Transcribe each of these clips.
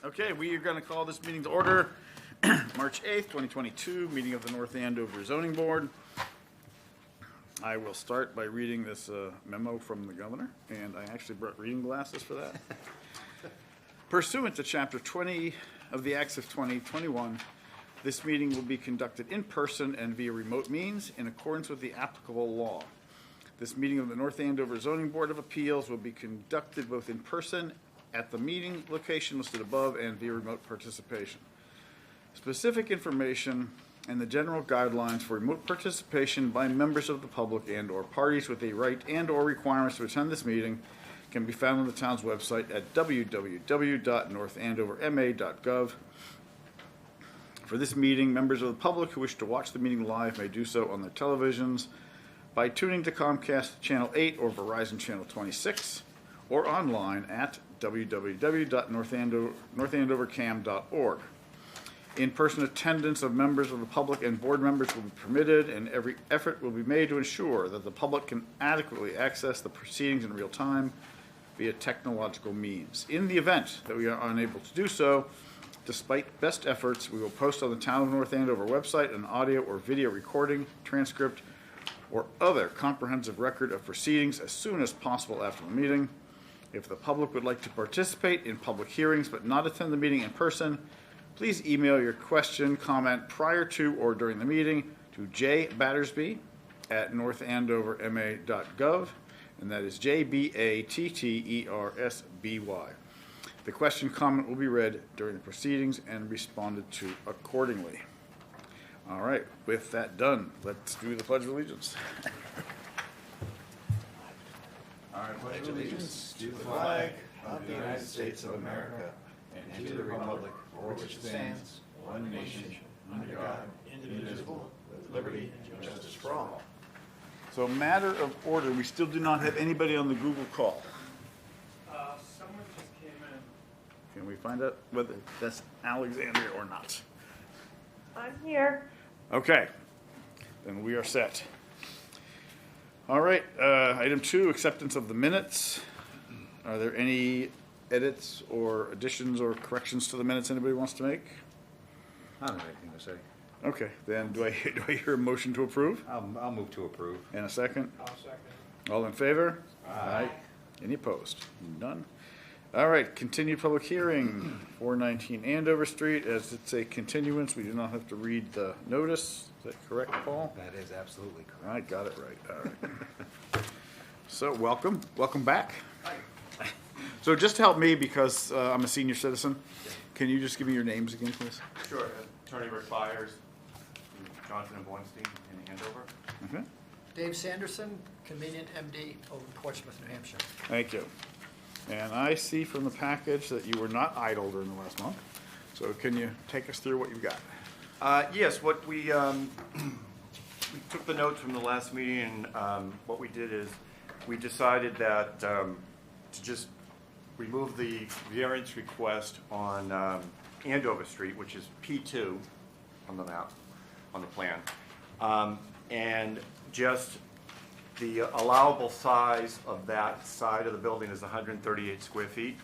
Okay, we are going to call this meeting to order. March 8th, 2022, meeting of the North Andover Zoning Board. I will start by reading this memo from the governor, and I actually brought reading glasses for that. Pursuant to Chapter 20 of the Acts of 2021, this meeting will be conducted in person and via remote means in accordance with the applicable law. This meeting of the North Andover Zoning Board of Appeals will be conducted both in person at the meeting location listed above and via remote participation. Specific information and the general guidelines for remote participation by members of the public and or parties with a right and or requirements to attend this meeting can be found on the town's website at www.northandoverma.gov. For this meeting, members of the public who wish to watch the meeting live may do so on their televisions by tuning to Comcast Channel 8 or Verizon Channel 26, or online at www.northandovercam.org. In-person attendance of members of the public and board members will be permitted, and every effort will be made to ensure that the public can adequately access the proceedings in real time via technological means. In the event that we are unable to do so, despite best efforts, we will post on the Town of North Andover website an audio or video recording, transcript, or other comprehensive record of proceedings as soon as possible after the meeting. If the public would like to participate in public hearings but not attend the meeting in person, please email your question, comment prior to or during the meeting to jbattersby@northandoverma.gov, and that is JBATTERSBY. The question comment will be read during the proceedings and responded to accordingly. All right, with that done, let's do the Pledge of Allegiance. I pledge allegiance to the flag of the United States of America and to the republic for which it stands, one nation, under God, indivisible, with liberty and justice for all. So, matter of order, we still do not have anybody on the Google call. Someone just came in. Can we find out whether that's Alexandria or not? I'm here. Okay, then we are set. All right, item 2, acceptance of the minutes. Are there any edits or additions or corrections to the minutes anybody wants to make? I don't have anything to say. Okay, then do I hear a motion to approve? I'll move to approve. And a second? I'll second. All in favor? Aye. Any opposed? None. All right, continued public hearing, 419 Andover Street. As it's a continuance, we do not have to read the notice. Is that correct, Paul? That is absolutely correct. I got it right. All right. So welcome back. So just to help me, because I'm a senior citizen, can you just give me your names again, please? Sure. Attorney Rick Byers, Johnson and Bornstein in Andover. Okay. Dave Sanderson, convenient MD, over in Portsmouth, New Hampshire. Thank you. And I see from the package that you were not idle during the last month. So can you take us through what you've got? Yes, what we took the notes from the last meeting, and what we did is we decided that to just remove the variance request on Andover Street, which is P2 on the map, on the plan, and just the allowable size of that side of the building is 138 square feet,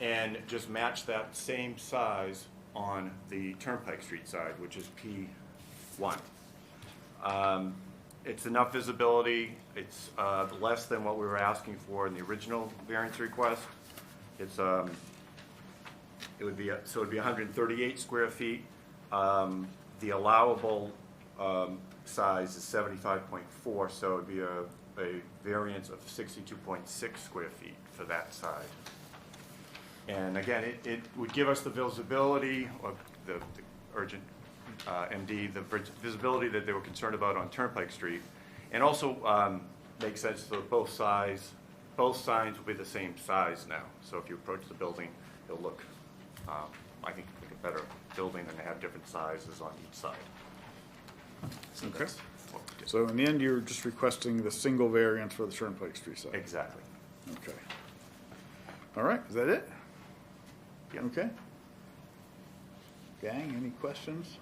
and just match that same size on the Turnpike Street side, which is P1. It's enough visibility. It's less than what we were asking for in the original variance request. It would be 138 square feet. The allowable size is 75.4, so it would be a variance of 62.6 square feet for that side. And again, it would give us the visibility of the urgent MD, the visibility that they were concerned about on Turnpike Street, and also makes sense for both signs will be the same size now. So if you approach the building, it'll look, I think, like a better building, and they have different sizes on each side. Okay. So in the end, you're just requesting the single variance for the Turnpike Street side? Exactly. Okay. All right, is that it? Yeah. Okay. Gang, any questions?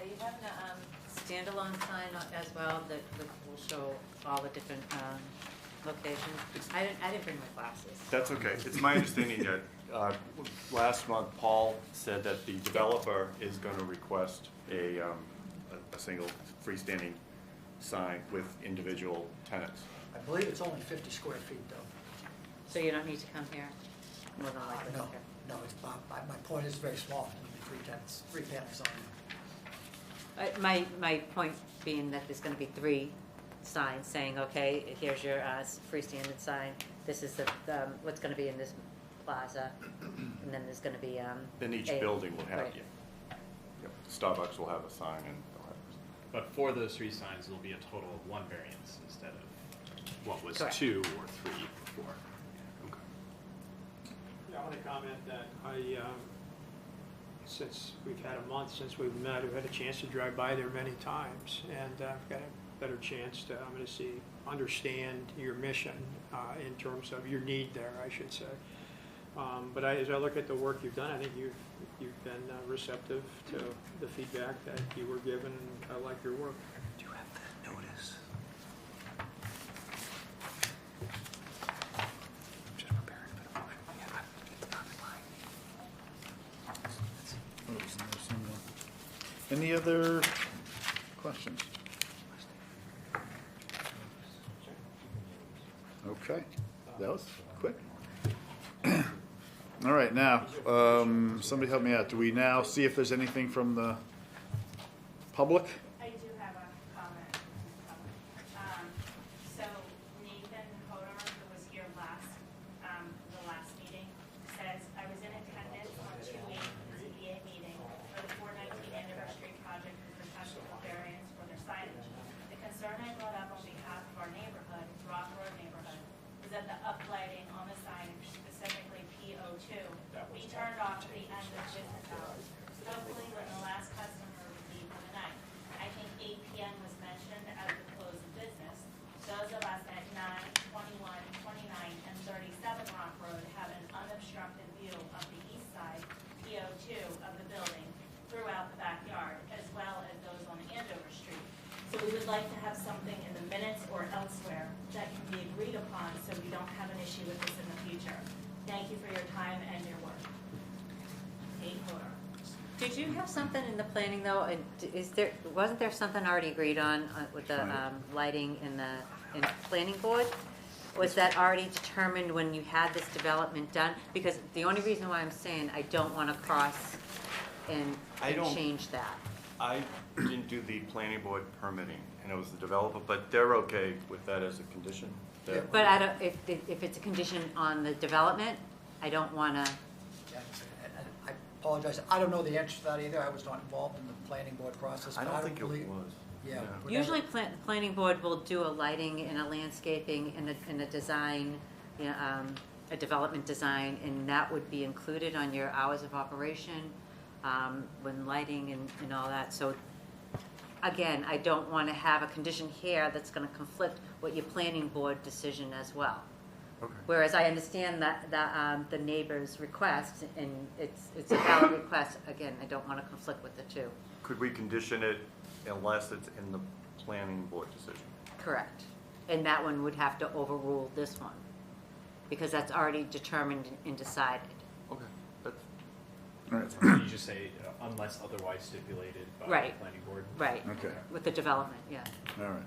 Are you having a standalone sign as well that will show all the different location. I didn't bring my glasses. That's okay. It's my understanding that last month, Paul said that the developer is going to request a single freestanding sign with individual tenants. I believe it's only 50 square feet, though. So you don't need to come here? More than likely. No, okay. no, it's, my point is very small, only three panels on. My point being that there's gonna be 3 signs saying, okay, here's your freestanding sign, this is the what's gonna be in this plaza, and then there's gonna be, Then each a- building will have, right. yep, Starbucks will have a sign and they'll have. But for those 3 signs, it'll be a total of 1 variance instead of what was Correct. 2 or 3 before. Yeah, I want to comment that since we've had a month since we've met, I've had a chance to drive by there many times, and I've got a better chance to, I'm going to understand your mission in terms of your need there, I should say. But as I look at the work you've done, I think you've been receptive to the feedback that you were given, and I like your work. Do you have the notice? Just preparing for the motion. Yeah, it's not mine. Any other questions? Okay, that was quick. All right, now, somebody help me out. Do we now see if there's anything from the public? I do have a comment. So Nathan Hodor, who was here the last meeting, says, I was in attendance on 2/8 ZBA meeting for the 419 anniversary project with request for variance for their signage. The concern I brought up on behalf of our neighborhood, Rock Road neighborhood, is that the uplighting on the signage, specifically PO2, be turned off at the end of business hours. Hopefully when the last customer would leave for the night. I think 8 p.m. was mentioned as the close of business. Those of us at 9, 21, 29, and 37 Rock Road have an unobstructed view of the east side, PO2, of the building throughout the backyard, as well as those on Andover Street. So we would like to have something in the minutes or elsewhere that can be agreed upon so we don't have an issue with this in the future. Thank you for your time and your work. Kate Hodor. Did you have something in the planning though, and wasn't there something already agreed on with the lighting in the planning board? Was that already determined when you had this development done? Because the only reason why I'm saying I don't want to cross and change that. I didn't do the planning board permitting, and it was the developer, but they're okay with that as a condition. They're- But I don't, if it's a condition on the development, I don't want to, And I apologize, I don't know the answer to that either, I was not involved in the planning board process. I but don't think it believe- was. Yeah. whatever. usually planning board will do a lighting and a landscaping and a design, you know, a development design, and that would be included on your hours of operation, when lighting and all that. So again, I don't want to have a condition here that's going to conflict with your planning board decision as well. Okay. Whereas I understand that the neighbor's request, and it's a valid request. Again, I don't want to conflict with the two. Could we condition it unless it's in the planning board decision? Correct. And that one would have to overrule this one, because that's already determined and decided. Okay. That's, All right, So you just say unless otherwise stipulated by the Right. planning board? Right. okay, With the development, yeah. all right.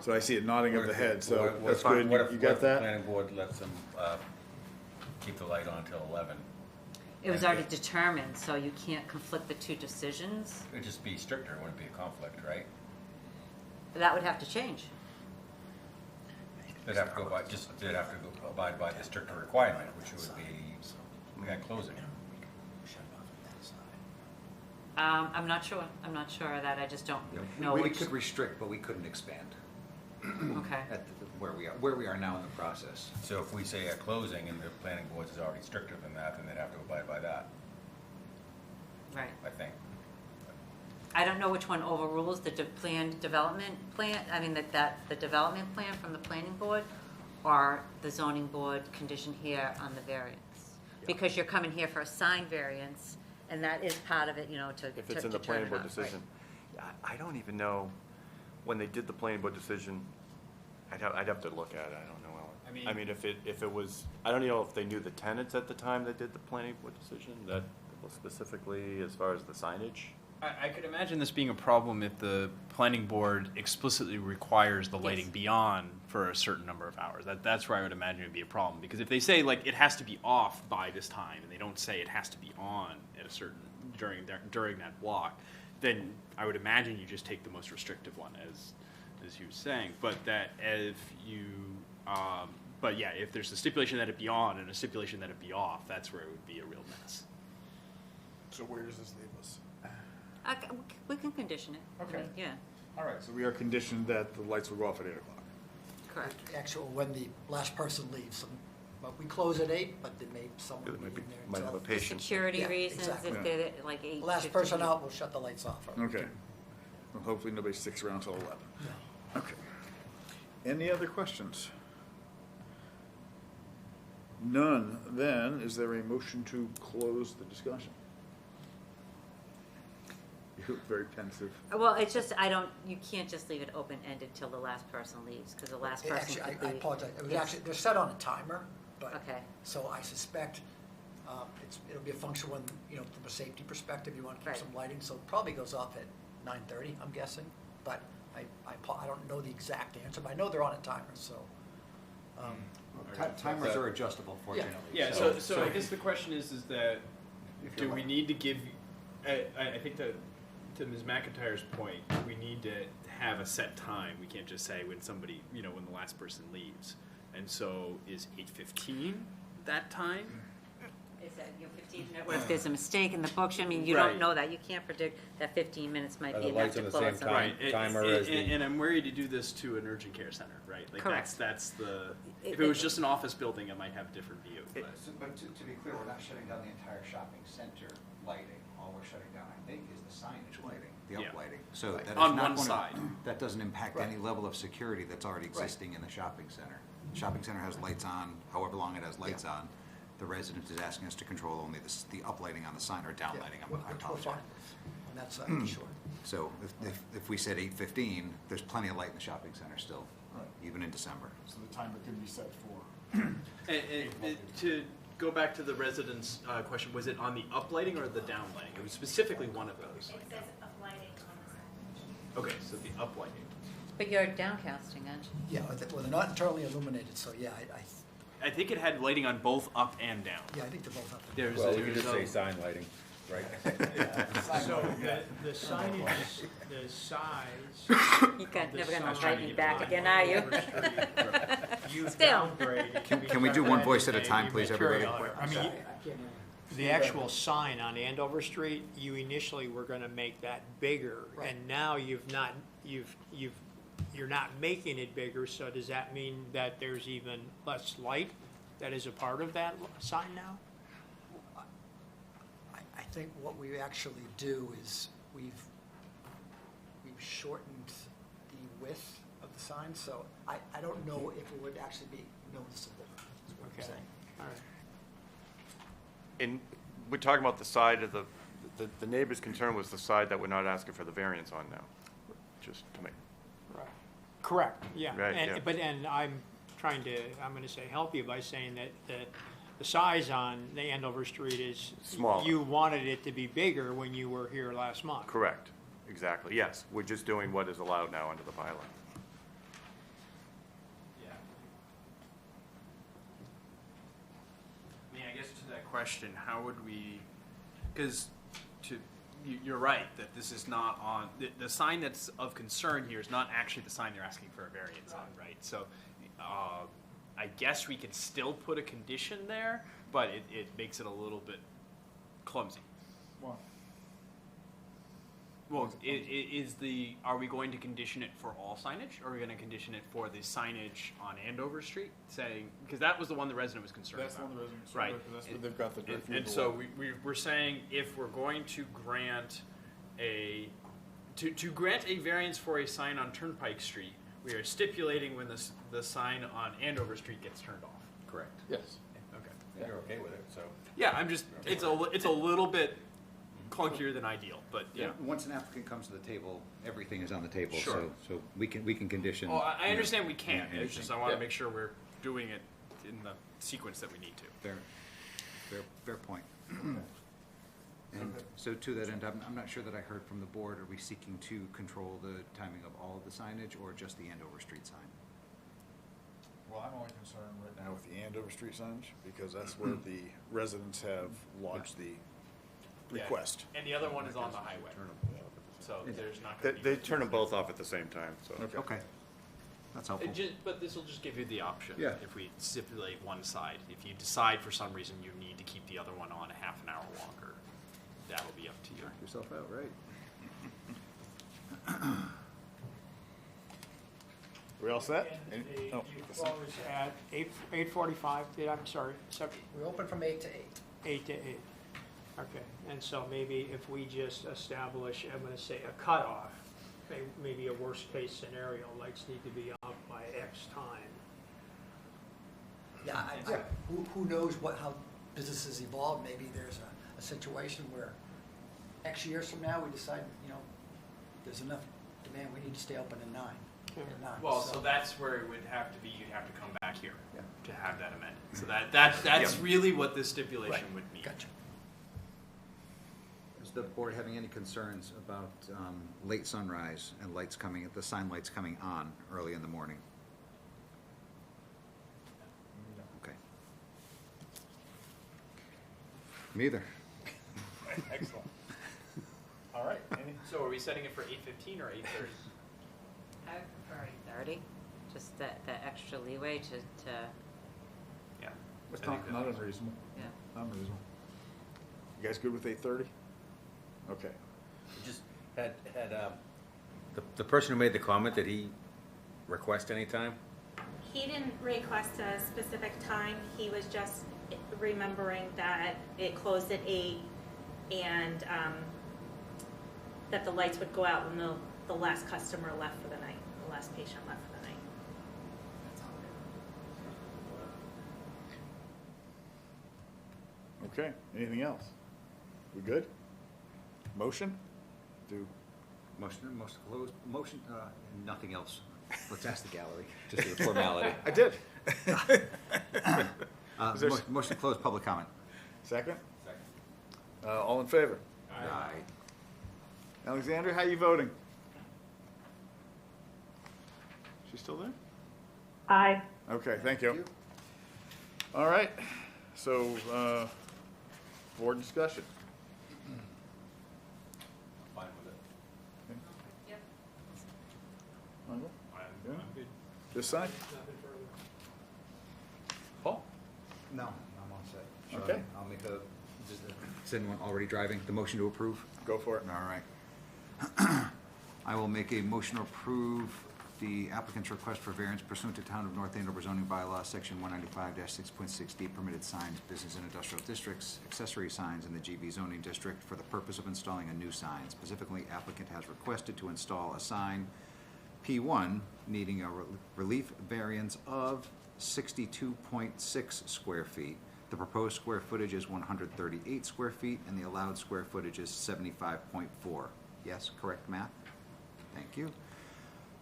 So I see it nodding of the head, so What- that's what- good. what if- You what got if the that? planning board lets them keep the light on till 11? It was already determined, so you can't conflict the two decisions. It'd just be stricter, it wouldn't be a conflict, right? That would have to change. They'd have to go by, they'd have to go abide by the stricter requirement, which would be, we got closing. I'm not sure. I'm not sure of that. I just don't know We which. could restrict, but we couldn't expand Okay. at where we are now in the process. So if we say a closing and the planning board is already stricter than that, then they'd have to abide by that, Right. I think. I don't know which one overrules the planned development plan, I mean, the development plan from the planning board, or the zoning board condition here on the variance. Because you're coming here for a sign variance, and that is part of it, you know, to if it's to in the turn planning it board off, right. decision. I don't even know, when they did the planning board decision, I'd have to look at it, I don't know, Alan. I I mean, if it was, I don't know if they knew the tenants at the time that did the planning board decision, that specifically as far as the signage? I could imagine this being a problem if the planning board explicitly requires the lighting Yes. beyond for a certain number of hours. That's where I would imagine it would be a problem. Because if they say, like, it has to be off by this time, and they don't say it has to be on at a certain, during that block, then I would imagine you just take the most restrictive one, as you were saying. But that if you, but yeah, if there's a stipulation that it be on and a stipulation that it be off, that's where it would be a real mess. So where does this leave us? We can condition it. I Okay. mean, yeah, All right, so we are conditioned that the lights will go off at 8 o'clock. correct. Actual, when the last person leaves, but we close at 8, but there may someone There be might in be, there might have a until. patient. Security Yeah, reasons, exactly. if they're like 8:50. Last person out, we'll shut the lights off. Okay. Well, hopefully nobody sticks around till 11. No. Okay. Any other questions? None. Then, is there a motion to close the discussion? You look very pensive. Well, it's just, you can't just leave it open-ended till the last person leaves, because the last person Actually, could I leave. apologize. It was Yes. actually, they're set on a timer, but, Okay. so I suspect it'll be a function when, from a safety perspective, you want to keep Right. some lighting, so it probably goes off at 9:30, I'm guessing. But I don't know the exact answer, but I know they're on a timer, so. Timers are adjustable, fortunately. Yeah, so I guess the question is that, do we need to give, I think that, to Ms. McIntyre's point, we need to have a set time. We can't just say when somebody, when the last person leaves. And so is 8:15 that time? Is that, 15 minutes? What if there's a mistake in the books? I mean, you don't Right. know that. You can't predict that 15 minutes might Are be the enough lights to on the close same something. time? Right, Timer as the- and I'm worried to do this to an urgent care center, right? Like Correct. that's the. It- If it was it- just an office building, I might have a different view. But But to be clear, we're not shutting down the entire shopping center lighting. All we're shutting down, I think, is the signage lighting, the Yeah. uplighting. So that is On not one gonna- side. That doesn't impact Right. any level of security that's already existing in the shopping center. The shopping center has lights on, however long it has lights on. The resident is asking us to control only the uplighting on the sign or downlighting, I Which we're apologize. fine with on that side, for sure. So if we said 8:15, there's plenty of light in the shopping center still, Right. even in December. So the timer can be set for. And to go back to the residents' question, was it on the uplighting or the downlighting? It was specifically one of those. It says uplighting on the sign. Okay, so the uplighting. But you're downcasting, aren't you? Yeah, well, they're not internally illuminated, so yeah, I think it had lighting on both up and down. I think they're both up. There's Well, we could there's just say a- sign lighting, right? So the signage, the size. You got, the never gonna sign invite me back on again, are you? Andover Street, You Still. downgraded. Can we do one voice at a time, please, everybody? I mean, the actual sign on Andover Street, you initially were gonna make that bigger, and now you're not making it bigger, so does that mean that there's even less light that is a part of that sign now? I think what we actually do is we've shortened the width of the sign, so I don't know if it would actually be noticeable, is what I'm Okay. saying. All right. And we're talking about the side of the neighbor's concern was the side that we're not asking for the variance on now, just to make. Right. Correct, yeah. Right, yeah. And I'm gonna say help you by saying that the size on the Andover Street is. Smaller. You wanted it to be bigger when you were here last month. Correct, exactly, yes. We're just doing what is allowed now under the bylaw. Yeah. I mean, I guess to that question, how would we, because you're right, that this is not on, the sign that's of concern here is not actually the sign you're asking for a variance on, right? So, I guess we could still put a condition there, but it makes it a little bit clumsy. Well, Well, are we going to condition it for all signage, or are we going to condition it for the signage on Andover Street, saying, because that was the one the resident was concerned that's about. one of the residents. Right. That's where they've got the dirt. And so we're saying if we're going to grant to grant a variance for a sign on Turnpike Street, we are stipulating when the sign on Andover Street gets turned off. Correct. Yes. Okay. And you're okay with it, so. Yeah, I'm just, it's a little bit clunkier than ideal, but yeah. Once an applicant comes to the table, everything is on the table, Sure. so we can condition. Oh, I you know, understand we can. It's anything. just I want to Yeah. make sure we're doing it in the sequence that we need to. Fair point. And so to that end, I'm not sure that I heard from the board, are we seeking to control the timing of all of the signage or just the Andover Street sign? Well, I'm only concerned right now with the Andover Street signage, because that's where the residents have lodged the request. And the other one is on the highway, so there's not They, going to be. they turn them both off at the same time, so. Okay, that's helpful. But this will just give you the option. Yeah. If we stipulate one side, if you decide for some reason you need to keep the other one on a half an hour longer, that'll be up to you. Knock yourself out, right? We all set? And Oh, you close at 8:45, I'm sorry, We open from 8 to 8. 8 to 8. Okay, and so maybe if we just establish, I'm gonna say a cutoff, maybe a worst-case scenario, lights need to be off by X time. Yeah, who knows how businesses evolve, maybe there's a situation where X years from now, we decide, there's enough demand, we need to stay open at 9 or 9. Well, so that's where it would have to be, you'd have to come back here Yeah. to have that amended. So that's really what this stipulation Right, would mean. Gotcha. Is the board having any concerns about late sunrise and the sign lights coming on early in the morning? Okay. Me either. Excellent. All right. So are we setting it for 8:15 or 8:30? I would prefer 8:30, just the extra leeway to, Yeah. It's I think not that- unreasonable. yeah. Not unreasonable. You guys good with 8:30? Okay. Just had, the person who made the comment, did he request any time? He didn't request a specific time, he was just remembering that it closed at 8 and that the lights would go out when the last customer left for the night, the last patient left for the night. That's all. Okay. Anything else? We good? Motion? Motion closed, nothing else. Let's ask the gallery, just as a formality. I did. Is there- Motion to close public comment. Second? Second. All in favor? Aye. Alexander, how you voting? She still there? Aye. Okay, thank you. All right, so, board discussion. Fine with it. Yep. Michael? I'm good. This side? Nothing further. Paul? No, I'm all set. Okay. I'll make is anyone already driving? The motion to approve? Go for it. All right. I will make a motion to approve the applicant's request for variance pursuant to Town of North Andover zoning bylaw, section 195-6.6D, permitted signs, business and industrial districts, accessory signs in the GB zoning district for the purpose of installing a new sign. Specifically, applicant has requested to install a sign, P1, needing a relief variance of 62.6 square feet. The proposed square footage is 138 square feet, and the allowed square footage is 75.4. Yes, correct math? Thank you.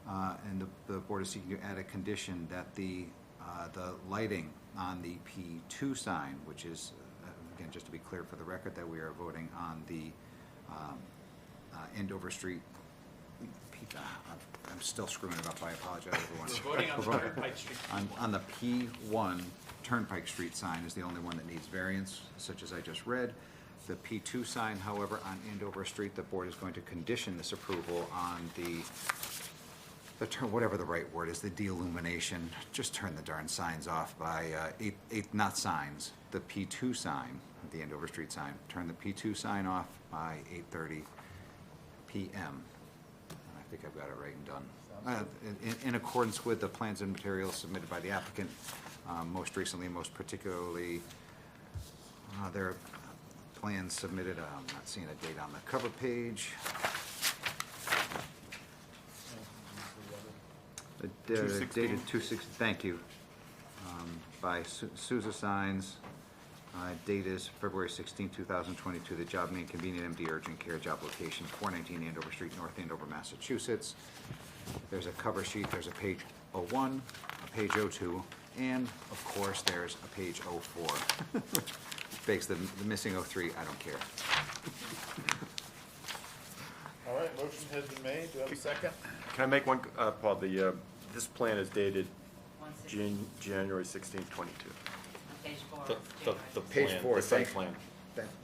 And the board is seeking to add a condition that the lighting on the P2 sign, which is, again, just to be clear for the record, that we are voting on the Andover Street. I'm still screwing it up, I apologize, everyone. We're voting on We're voting Turnpike Street. on the P1 Turnpike Street sign is the only one that needs variance, such as I just read. The P2 sign, however, on Andover Street, the board is going to condition this approval on the term, whatever the right word is, the de-illumination. Just turn the darn signs off by not signs, the P2 sign, the Andover Street sign. Turn the P2 sign off by 8:30 p.m. And I think I've got it right and done. In accordance with the plans and materials submitted by the applicant, most recently, most particularly, their plans submitted, I'm not seeing a date on the cover page. Dated 2/6, thank you, by Souza Signs, Date is February 16, 2022. The job name Convenient MD Urgent Care Job Location, 419 Andover Street, North Andover, Massachusetts. There's a cover sheet, there's a page 01, a page 02, and of course, there's a page 04. Begs the missing 03, I don't care. All right, motion has been made. Do I have a second? Can I make one, Paul, this plan is dated 160, January 16th, 22. page 4. The Page plan, 4, the site thank- plan.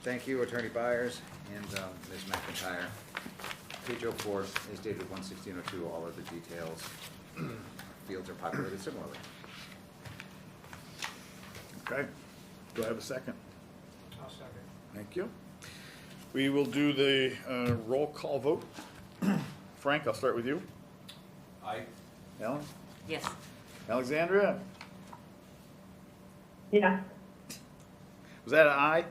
Thank you, Attorney Byers and Ms. McIntyre. Page 04 is dated 1/16/02, all of the details. Fields are populated similarly. Okay. Do I have a second? I'll second. Thank you. We will do the roll call vote. Frank, I'll start with you. Aye. Ellen? Yes. Alexandria? Yeah. Was that an aye?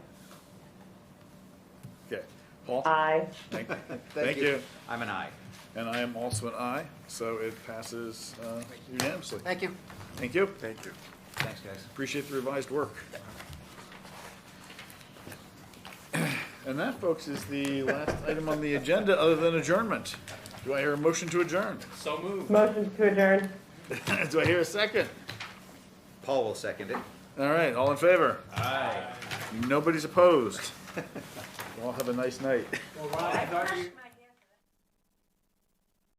Okay. Paul? Aye. Thank you. I'm an aye. And I am also an aye, so it passes unanimously. Thank you. Thank you. Thank you. Thanks, guys. Appreciate the revised work. And that, folks, is the last item on the agenda other than adjournment. Do I hear a motion to adjourn? So moved. Motion to adjourn. Do I hear a second? Paul will second it. All right, all in favor? Aye. Nobody's opposed. All have a nice night. Well, Ron, I thought you,